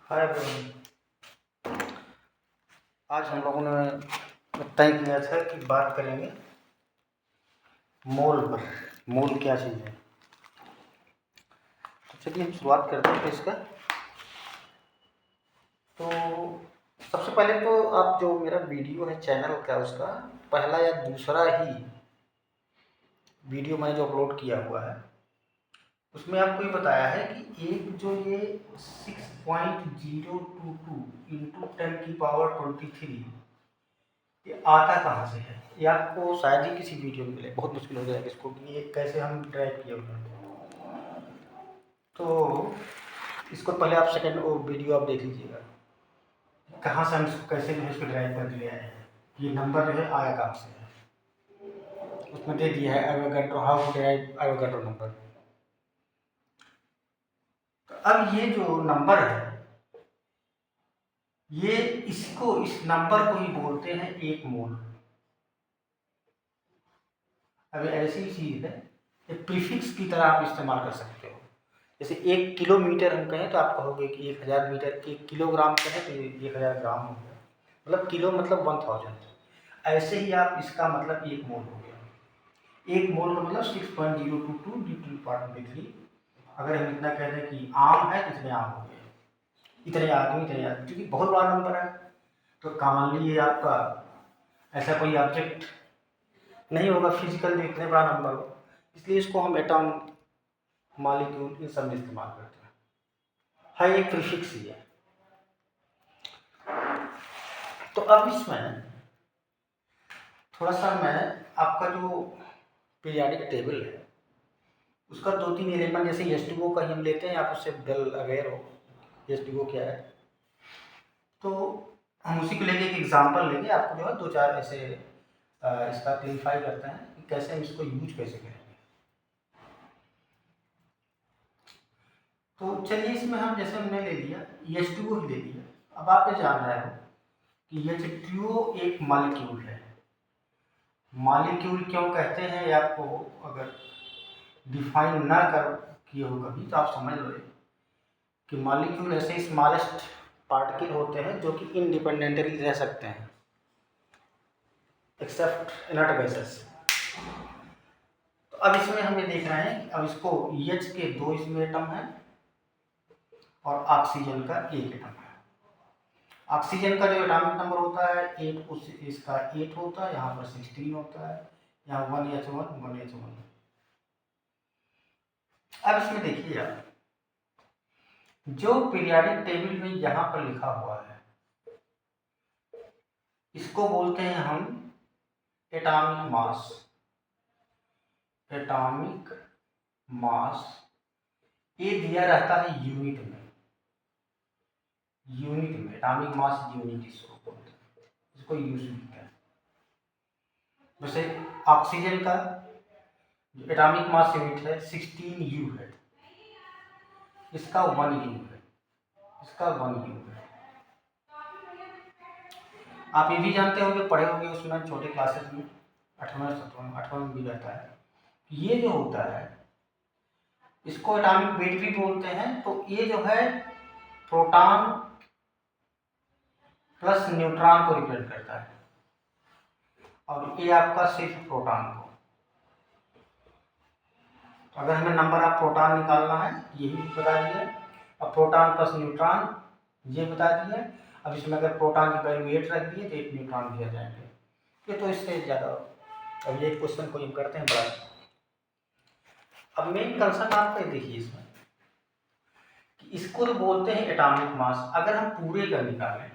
Hi everyone. आज हम लोगों ने तय किया था कि बात करेंगे मोल पर। मोल क्या चीज़ है। तो चलिए हम शुरुआत करते हैं इसका। तो सबसे पहले तो आप जो मेरा वीडियो है चैनल का, उसका पहला या दूसरा ही वीडियो मैंने जो अपलोड किया हुआ है उसमें आपको ये बताया है कि एक जो ये 6.022 इंटू 10⁻23 ये आता कहाँ से है। ये आपको शायद ही किसी वीडियो में मिले, बहुत मुश्किल हो जाएगा इसको कि ये कैसे हम ड्राइव किए हुए हैं। तो इसको पहले आप सेकंड वो वीडियो आप देख लीजिएगा, कहाँ से हम इसको कैसे जो है इसको ड्राइव कर ले आए हैं। ये नंबर जो है आया कहाँ से है, उसमें दे दिया है Avogadro, how to derive Avogadro number. तो अब ये जो नंबर है, ये इसको इस नंबर को ही बोलते हैं एक मोल। अब ऐसी चीज है, ये प्रीफिक्स की तरह आप इस्तेमाल कर सकते हो। जैसे 1 किलोमीटर हम कहें तो आप कहोगे कि 1000 मीटर। 1 किलोग्राम कहें तो 1000 ग्राम हो गया, मतलब किलो मतलब 1000। ऐसे ही आप इसका मतलब एक मोल हो गया। एक मोल का मतलब 6.022 × 10⁻³ अगर हम इतना कह दें कि आम है तो इतने आम हो गए, इतने आदमी क्योंकि बहुत बड़ा नंबर है। तो कॉमनली ये आपका ऐसा कोई ऑब्जेक्ट नहीं होगा फिजिकल जो इतने बड़ा नंबर हो, इसलिए इसको हम एटॉम, मॉलिक्यूल इन सब में इस्तेमाल करते हैं। है एक प्रीफिक्स ही है। तो अब इसमें थोड़ा सा मैं आपका जो पीरियाडिक टेबल है उसका 2-3 एलिमेंट, जैसे H2O का ही हम लेते हैं, आप उससे वेल अवेयर हो H2O क्या है। तो हम उसी को लेके एक एग्जांपल लेंगे, आपको जो है 2-4 ऐसे इसका क्लियरिफाई करते हैं कि कैसे हम इसको यूज कैसे करेंगे। तो चलिए इसमें हम जैसे हमने ले लिया H2O ही ले लिया। अब आप ये जान रहे हो कि H2O एक मॉलिक्यूल है। मॉलिक्यूल क्यों कहते हैं, ये आपको अगर डिफाइन ना कर किए हो कभी तो आप समझ लो कि मॉलिक्यूल ऐसे स्मॉलेस्ट पार्टिकल होते हैं जो कि इंडिपेंडेंटली रह सकते हैं एक्सेप्ट इनर्ट गैसेस। तो अब इसमें हम ये देख रहे हैं कि अब इसको H के 2 इसमें एटम है और ऑक्सीजन का 1 एटम है। ऑक्सीजन का जो एटॉमिक नंबर होता है 8, उस इसका 8 होता है, यहाँ पर 16 होता है, यहाँ 1H1 1H1। अब इसमें देखिए आप जो पीरियाडिक टेबल में यहाँ पर लिखा हुआ है इसको बोलते हैं हम एटॉमिक मास। एटॉमिक मास ये दिया रहता है यूनिट में। यूनिट में एटॉमिक मास यूनिट इसको बोलते हैं, इसको यूज मिलता है। वैसे ऑक्सीजन का एटॉमिक मास यूनिट है 16U है, इसका 1U है, इसका 1U है। आप ये भी जानते होंगे, पढ़े होंगे उसमें छोटे क्लासेस में 8वां में भी रहता है। ये जो होता है इसको एटॉमिक वेट भी बोलते हैं। तो ये जो है प्रोटॉन प्लस न्यूट्रॉन को रिप्रेजेंट करता है और ये आपका सिर्फ प्रोटॉन को। तो अगर हमें नंबर ऑफ प्रोटॉन निकालना है यही बता दिया, अब प्रोटॉन प्लस न्यूट्रॉन ये बता दिया। अब इसमें अगर प्रोटॉन की वैल्यू 8 रख दिए तो 8 न्यूट्रॉन भी आ जाएंगे। ये तो इससे ज़्यादा। अब ये क्वेश्चन को हम करते हैं बड़ा। अब मेन कंसर्न आपका देखिए इसमें कि इसको तो बोलते हैं एटॉमिक मास। अगर हम पूरे का निकालें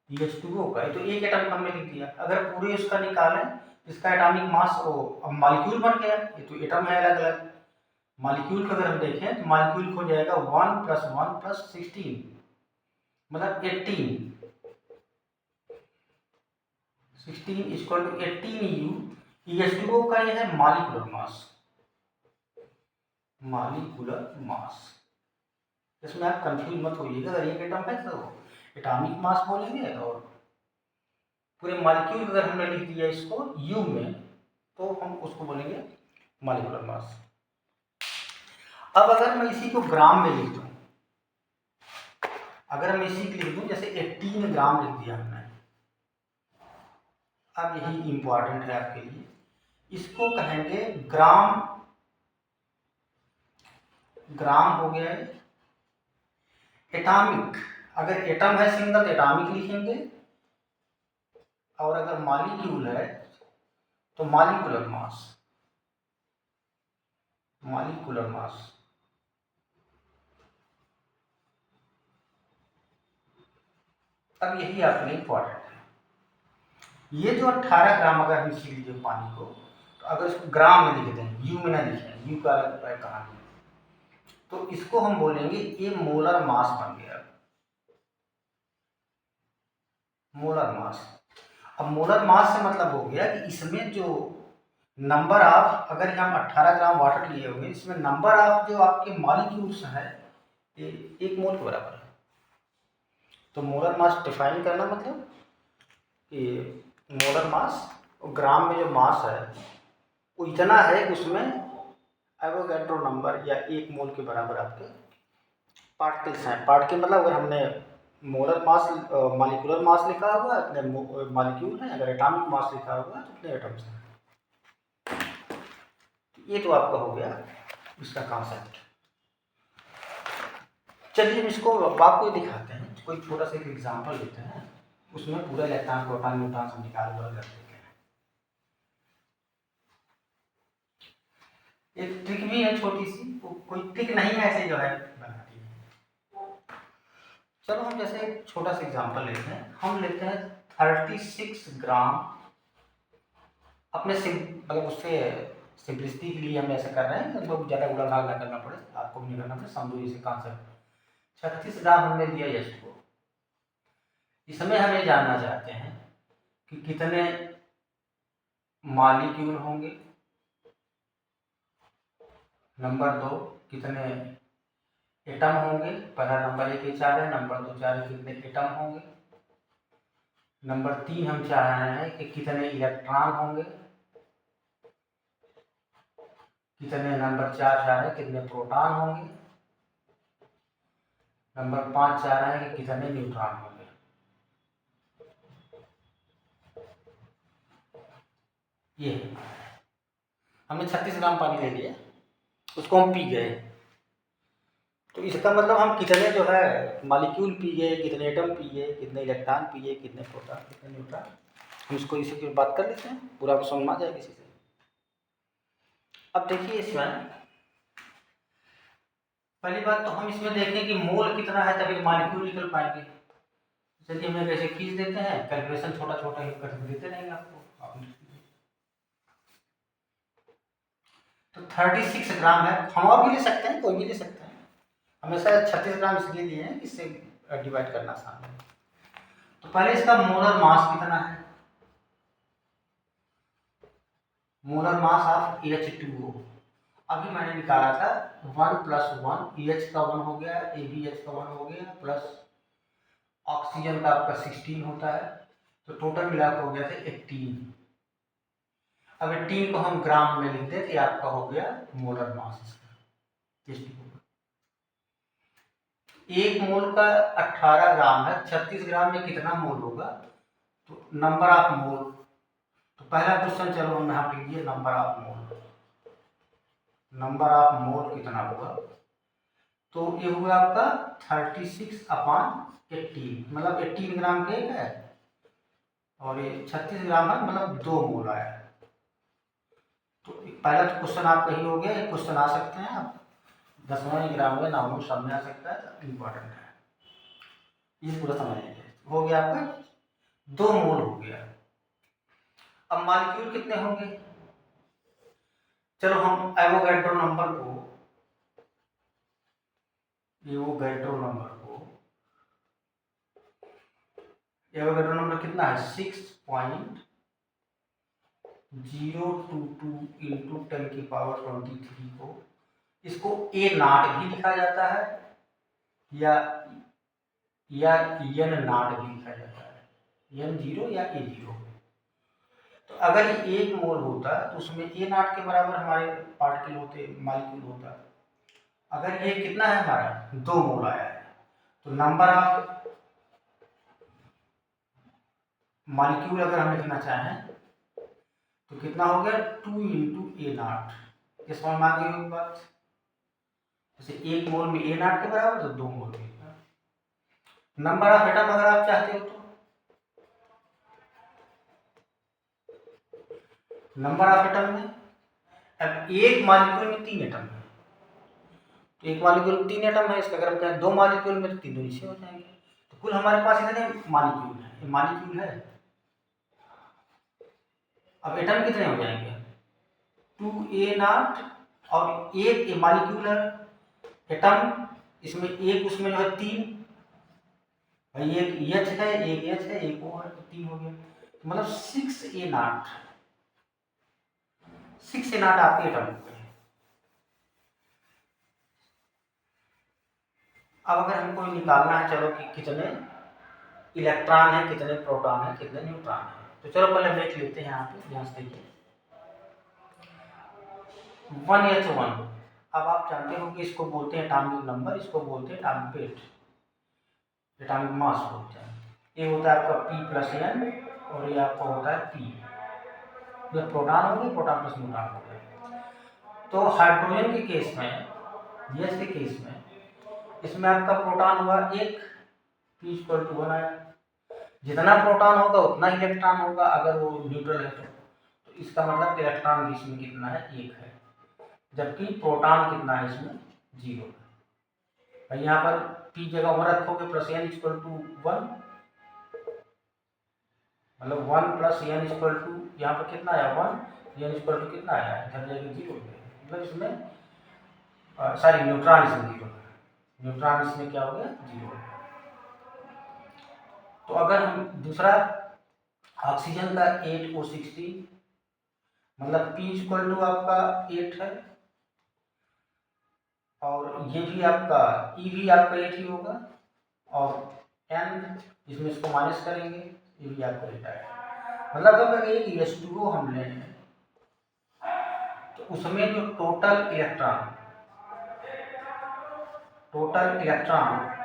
H2O का, तो एक एटम हमने लिख दिया, अगर पूरे उसका निकालें इसका एटॉमिक मास, अब मॉलिक्यूल बन गया। ये तो एटम है अलग अलग। मॉलिक्यूल को अगर हम देखें तो मॉलिक्यूल हो जाएगा 1 + 1 + 16 मतलब 18। 16 = 18U। H2O का ये है मॉलिक्यूलर मास। मॉलिक्यूलर मास, इसमें आप कंफ्यूज मत होइएगा। अगर एक एटम है तो एटॉमिक मास बोलेंगे, और पूरे मॉलिक्यूल अगर हमने लिख दिया इसको U में तो हम उसको बोलेंगे मॉलिक्यूलर मास। अब अगर मैं इसी को ग्राम में लिख दूं अगर मैं इसी लिख दूँ, जैसे 18 ग्राम लिख दिया हमने, अब यही इंपॉर्टेंट है आपके लिए, इसको कहेंगे ग्राम। ग्राम हो गया है। एटॉमिक, अगर एटम है सिंगल तो एटॉमिक लिखेंगे, और अगर मॉलिक्यूल है तो मॉलिक्यूलर मास। मॉलिक्यूलर मास, अब यही आपके लिए इंपॉर्टेंट है। ये जो 18 ग्राम अगर हम सीख लीजिए पानी को, तो अगर इसको ग्राम में लिख दें, यू में ना लिखें, यू का अलग कहानी, तो इसको हम बोलेंगे ये मोलर मास बन गया। Molar mass. अब मोलर मास से मतलब हो गया कि इसमें जो नंबर ऑफ, अगर हम 18 ग्राम वाटर लिए हुए, इसमें नंबर ऑफ जो आपके मॉलिक्यूल्स है ये 1 मोल के बराबर है। तो मोलर मास डिफाइन करना मतलब कि मोलर मास, और ग्राम में जो मास है वो इतना है कि उसमें एवोगैड्रो नंबर या 1 मोल के बराबर आपके पार्टिकल्स हैं। पार्टिकल मतलब अगर हमने मोलर मास, मॉलिक्यूलर मास लिखा हुआ है, इतने मॉलिक्यूल हैं, अगर एटॉमिक मास लिखा हुआ है तो इतने एटम्स हैं। ये तो आपका हो गया इसका कॉन्सेप्ट। चलिए हम इसको आपको दिखाते हैं, कोई छोटा सा एक एग्जांपल लेते हैं, उसमें पूरा इलेक्ट्रॉन प्रोटॉन न्यूट्रॉन सब निकाल कर देते हैं। एक ट्रिक भी है छोटी सी, कोई ट्रिक नहीं है, ऐसे जो है बनाती है। चलो हम जैसे एक छोटा सा एग्जांपल लेते हैं, हम लेते हैं 36 ग्राम, अपने मतलब उससे सिंपलिसिटी के लिए हम ऐसा कर रहे हैं, मतलब ज़्यादा उड़ा भाग ना करना पड़े, आपको भी नहीं करना पड़े, समझो इसे कॉन्सेप्ट। 36 ग्राम हमने दिया यश को। इसमें हम ये जानना चाहते हैं कि कितने मॉलिक्यूल होंगे, नंबर 2 कितने एटम होंगे, पहला नंबर 1 4 है, नंबर 2 4 है, कितने एटम होंगे, नंबर 3 हम चाह रहे हैं कि कितने इलेक्ट्रॉन होंगे, कितने, नंबर 4 चाह रहे हैं कितने प्रोटॉन होंगे, नंबर 5 चाह रहे हैं कि कितने न्यूट्रॉन होंगे। ये हमने 36 ग्राम पानी ले लिया, उसको हम पी गए, तो इसका मतलब हम कितने जो है मॉलिक्यूल पी गए, कितने एटम पी गए, कितने इलेक्ट्रॉन पी गए, कितने प्रोटॉन, कितने न्यूट्रॉन, हम इसको इसी की बात कर लेते हैं, पूरा को समझ में आ जाएगा इसी से। अब देखिए इसमें पहली बात तो हम इसमें देखें कि मोल कितना है, तभी मॉलिक्यूल निकल पाएंगे। चलिए हम कैसे खींच देते हैं, कैलकुलेशन छोटा छोटा ही कर देते रहेंगे आपको आप। तो 36 ग्राम है, हम और भी ले सकते हैं, कोई भी ले सकते हैं, हमेशा 36 ग्राम इसलिए लिए हैं इससे डिवाइड करना आसान है। तो पहले इसका मोलर मास कितना है, मोलर मास ऑफ H2O अभी मैंने निकाला था 1 + 1, EH का 1 हो गया, ABH का 1 हो गया, प्लस ऑक्सीजन का आपका 16 होता है, तो टोटल मिलाकर हो गया था 18। अब 18 को हम ग्राम में लिखते थे, आपका हो गया मोलर मास इसका। 1 मोल का 18 ग्राम है, 36 ग्राम में कितना मोल होगा, तो नंबर ऑफ मोल, तो पहला क्वेश्चन चलो हम यहाँ लिख दिए number of mole. Number of mole कितना होगा, तो ये हुआ आपका 36/18, मतलब 18 ग्राम केक है और ये 36 ग्राम है, मतलब 2 मोल आया। तो पहला तो क्वेश्चन आपका ही हो गया, एक क्वेश्चन आ सकते हैं आप 10वें ग्राम में नाम सब में आ सकता है, तो इम्पोर्टेंट है, ये पूरा समझिए। हो गया आपका 2 मोल हो गया। अब मॉलिक्यूल कितने होंगे, चलो हम एवोगैड्रो नंबर को, एवोगैड्रो नंबर कितना है 6.022 इंटू 10⁻23 को, इसको A नॉट भी लिखा जाता है या N नॉट भी लिखा जाता है, N0 या A0। तो अगर ये 1 मोल होता तो उसमें A नॉट के बराबर हमारे पार्टिकल होते, मॉलिक्यूल होता। अगर ये कितना है हमारा 2 मोल आया है, तो नंबर ऑफ मॉलिक्यूल अगर हम लिखना चाहें तो कितना हो गया 2 इंटू ए नाट। इस फॉर्म में आ गई एक बात, जैसे 1 मोल में ए नाट के बराबर तो 2 मोल में। नंबर ऑफ एटम अगर आप चाहते हो तो नंबर ऑफ एटम में, अब एक मॉलिक्यूल में 3 एटम है, तो एक मॉलिक्यूल में 3 एटम है, इसका अगर हम कहें 2 मॉलिक्यूल में तो 3 दूनी 6 हो जाएंगे। तो कुल हमारे पास इतने मॉलिक्यूल है, ये मॉलिक्यूल है। अब एटम कितने हो जाएंगे 2a नॉट, और एक मॉलिक्यूल है एटम, इसमें एक उसमें जो है 3, भाई एक H है, एक H है, एक O है, तो 3 हो गया, मतलब 6a नॉट, 6a नॉट आपके एटम हो गए। अब अगर हमको निकालना है चलो कि कितने इलेक्ट्रॉन है, कितने प्रोटॉन है, कितने न्यूट्रॉन है, तो चलो पहले देख लेते हैं। यहाँ पे ध्यान से देखिए 1H1। अब आप जानते हो कि इसको बोलते हैं एटॉमिक नंबर, इसको बोलते हैं एटॉमिक वेट, एटॉमिक मास बोलते हैं। ये होता है आपका P+N और ये आपका होता है P, जब प्रोटॉन हो गए, प्रोटॉन प्लस न्यूट्रॉन हो गए। तो हाइड्रोजन के केस में, गैस के केस में, इसमें आपका प्रोटॉन हुआ 1, P=1 आया। जितना प्रोटॉन होगा उतना इलेक्ट्रॉन होगा अगर वो न्यूट्रल है तो इसका मतलब इलेक्ट्रॉन भी इसमें कितना है 1 है, जबकि प्रोटॉन कितना है इसमें 0 है। यहाँ पर P जगह 1 रखोगे प्लस N=1, मतलब 1 प्लस N= यहाँ पर कितना आया 1, N= कितना आया, इधर जाएगा 0, मतलब इसमें सॉरी न्यूट्रॉन इसमें 0 है, न्यूट्रॉन इसमें क्या हो गया 0 है। तो अगर हम दूसरा ऑक्सीजन का 8O16, मतलब P= आपका 8 है, और ये भी आपका E भी आपका 8 ही होगा, और N इसमें इसको माइनस करेंगे, ये भी आपका 8 आएगा। मतलब अगर एक H2O हम लें तो उसमें जो टोटल इलेक्ट्रॉन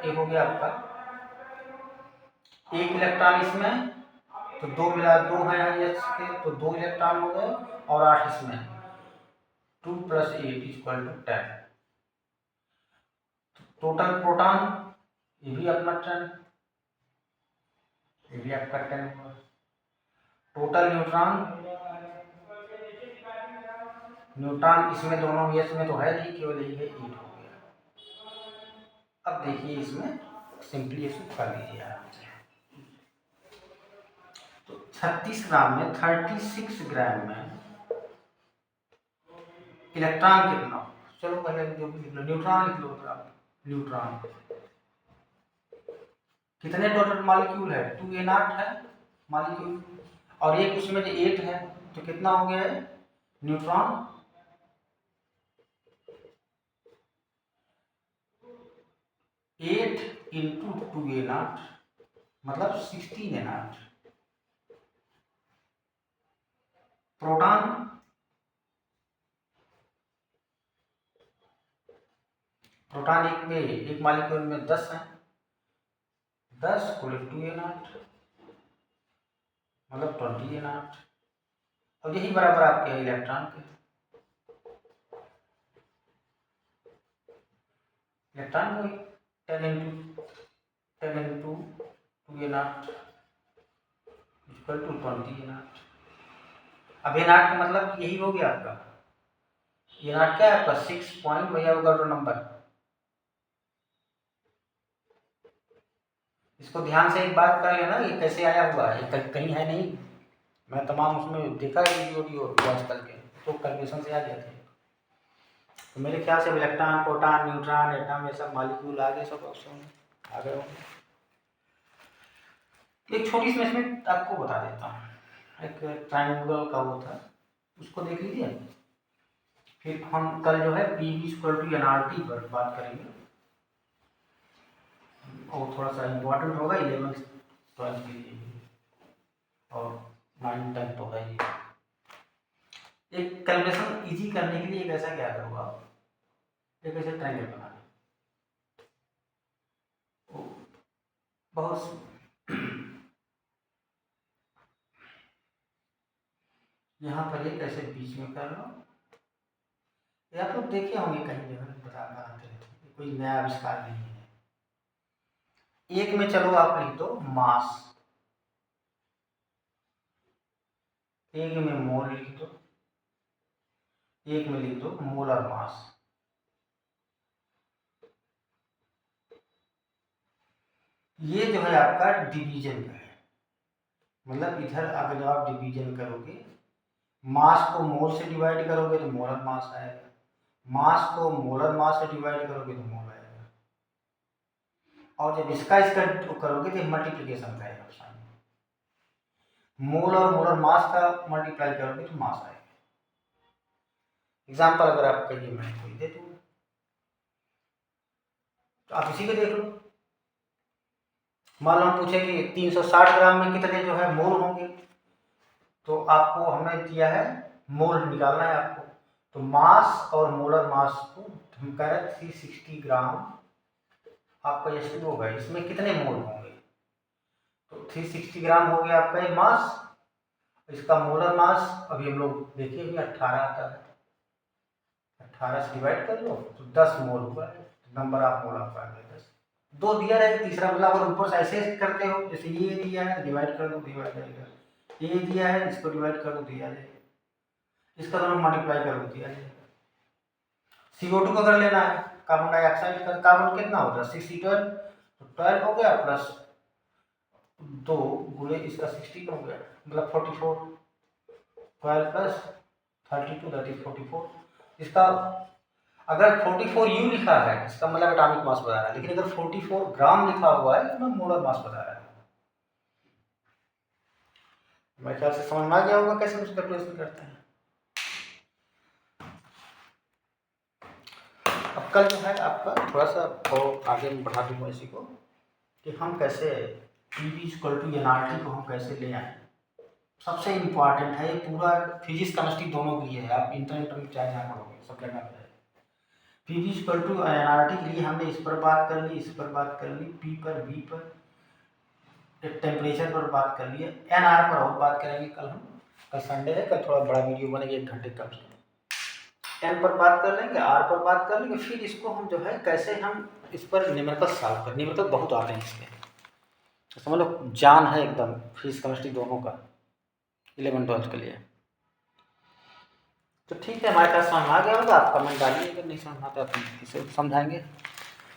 एक हो गया आपका, एक इलेक्ट्रॉन इसमें, तो 2 मिला 2 है H के, तो 2 इलेक्ट्रॉन हो गए, और 8 इसमें, 2 + 8 = 10। टोटल प्रोटॉन ये भी अपना 10, ये भी आपका 10 हुआ। टोटल न्यूट्रॉन इसमें दोनों गैस में तो है नहीं, केवल यही है 8 हो गया। अब देखिए इसमें सिंपली इसको कर लीजिए आराम से। तो 36 ग्राम में 36 ग्राम में इलेक्ट्रॉन कितना, चलो पहले जो भी लिख लो, न्यूट्रॉन लिख लो। आप न्यूट्रॉन कितने टोटल मॉलिक्यूल है 2a नॉट है मॉलिक्यूल, और एक उसमें जो 8 है, तो कितना हो गया है न्यूट्रॉन 8 × 2a नॉट, मतलब 16a नॉट। प्रोटॉन एक मॉलिक्यूल में 10 है, 10 × 2a नॉट मतलब 20a नॉट, और यही बराबर आपके इलेक्ट्रॉन के। इलेक्ट्रॉन को 10 × 2a नॉट = 20a नॉट। अब ए नॉट का मतलब यही हो गया आपका, ये नॉट क्या है आपका 6 पॉइंट, भैया होगा तो नंबर। इसको ध्यान से एक बात कर लेना, ये कैसे आया हुआ है, ये कहीं है नहीं, मैं तमाम उसमें देखा है वीडियो आजकल के, तो कैलकुलेशन से आ गए थे। तो मेरे ख्याल से इलेक्ट्रॉन, प्रोटॉन, न्यूट्रॉन, एटम, ये सब मॉलिक्यूल आ गए, सब ऑप्शन आ गए होंगे। एक छोटी सी इसमें आपको बता देता हूँ, एक ट्रायंगल का वो था, उसको देख लीजिए। फिर हम कल जो है PV=nRT पर बात करेंगे, और थोड़ा सा इम्पोर्टेंट होगा 11th 12th के लिए, और 9th 10th तो है ही। एक कैलकुलेशन इजी करने के लिए एक ऐसा क्या करूँगा, एक ऐसे ट्रायंगल बना बहुत यहाँ पर एक ऐसे बीच में कर लो, ये आप लोग देखे होंगे कहीं जगह बनाते रहते, कोई नया आविष्कार नहीं है। एक में चलो आप लिख दो मास, एक में मोल लिख दो, एक में लिख दो मोलर मास। ये जो है आपका डिवीजन का है, मतलब इधर अगर जब आप डिवीजन करोगे, मास को मोल से डिवाइड करोगे तो मोलर मास आएगा, मास को मोलर मास से डिवाइड करोगे तो मोल आएगा, और जब इसका करोगे तो मल्टीप्लिकेशन का है ऑप्शन, मोल और मोलर मास का मल्टीप्लाई करोगे तो मास आएगा। एग्जाम्पल अगर आप कहिए मैं कोई दे दूँ तो आप इसी को देख लो। मान लो हम पूछे कि 360 ग्राम में कितने जो है मोल होंगे, तो आपको हमने दिया है मोल निकालना है आपको, तो मास और मोलर मास को हम कह रहे 360 ग्राम आपका H2O होगा, इसमें कितने मोल होंगे, तो 360 ग्राम हो गया आपका ये मास, इसका मोलर मास अभी हम लोग देखिए 18 आता है, 18 से डिवाइड कर लो तो 10 मोल हुआ है, नंबर ऑफ मोल आपका आ गया 10। दो दिया रहेगा, तीसरा मतलब अगर ऊपर से ऐसे करते हो, जैसे ये दिया है डिवाइड कर दो दिया जाएगा, ये दिया है इसको डिवाइड कर दो दिया जाएगा, इसका दोनों मल्टीप्लाई कर दो दिया जाएगा। CO2 को अगर लेना है, कार्बन डाइऑक्साइड का, कार्बन कितना होता है 6 तो 12 हो गया प्लस 2 गुणे इसका 16 हो गया, मतलब 44, 12 प्लस 32 दैट इज 44। इसका अगर 44U लिखा है इसका मतलब एटॉमिक मास बता रहा है, लेकिन अगर 44 ग्राम लिखा हुआ है तो मोलर मास बता रहा है। मेरे ख्याल से समझ में आ गया होगा कैसे उसका कैलकुलेशन करते हैं। अब कल जो है आपका थोड़ा सा आगे मैं बढ़ा दूंगा इसी को कि हम कैसे PV=nRT को हम कैसे ले आए। सबसे इम्पॉर्टेंट है ये, पूरा फिजिक्स केमिस्ट्री दोनों के लिए है, आप इंटरनेट में चाहे जहाँ पढ़ोगे सब जगह पे है। PV=nRT के लिए हमने इस पर बात कर ली, इस पर बात कर ली, P पर V पर टेम्परेचर पर बात कर लिए, NR पर और बात करेंगे कल हम, कल संडे है, कल थोड़ा बड़ा वीडियो बनेगा 1 घंटे का। N पर बात कर लेंगे, R पर बात कर लेंगे, फिर इसको हम जो है कैसे हम इस पर न्यूमेरिकल सॉल्व कर, न्यूमेरिकल बहुत आते हैं इसके, तो समझ लो जान है एकदम फिजिक्स केमिस्ट्री दोनों का 11-12 के लिए। तो ठीक है, हमारे पास समझ आ गया होगा, आप कमेंट डालिए, अगर नहीं समझ आता तो इसे समझाएंगे।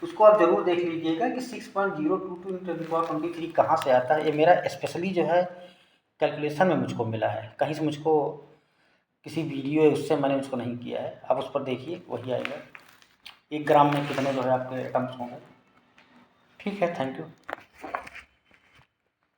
उसको आप जरूर देख लीजिएगा कि 6.022 × 10⁻23 कहाँ से आता है। ये मेरा स्पेशली जो है कैलकुलेशन में मुझको मिला है, कहीं से मुझको किसी वीडियो है उससे मैंने उसको नहीं किया है, आप उस पर देखिए वही आएगा। 1 ग्राम में कितने जो है आपके एटम्स होंगे। ठीक है, थैंक यू।